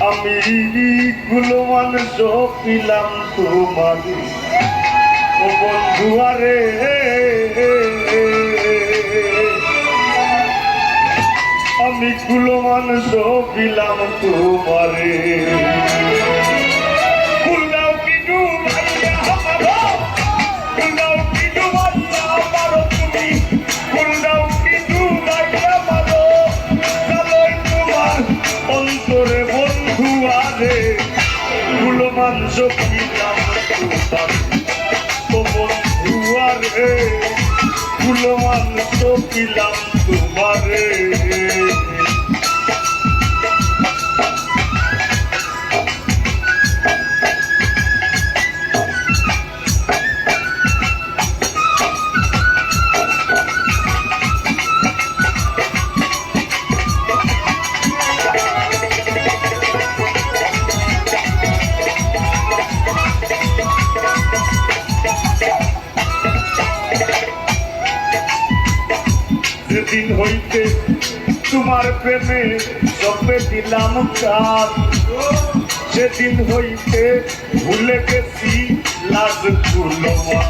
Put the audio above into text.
আমি গুলো মানুষ পিলাম তোমার ও বন্ধু আরে আমি গুলো মানুষ পিলাম তোমারে অন্তরে বন্ধু আরে গুলো মানুষ পিলাম তোমার ও বন্ধু আরে গুলো মানুষ পিলাম তোমারে সেদিন হইতে তোমার প্রেমে জপে দিলাম কাজ সেদিন হইতে ভুলে গেছি লাজ ভুলবা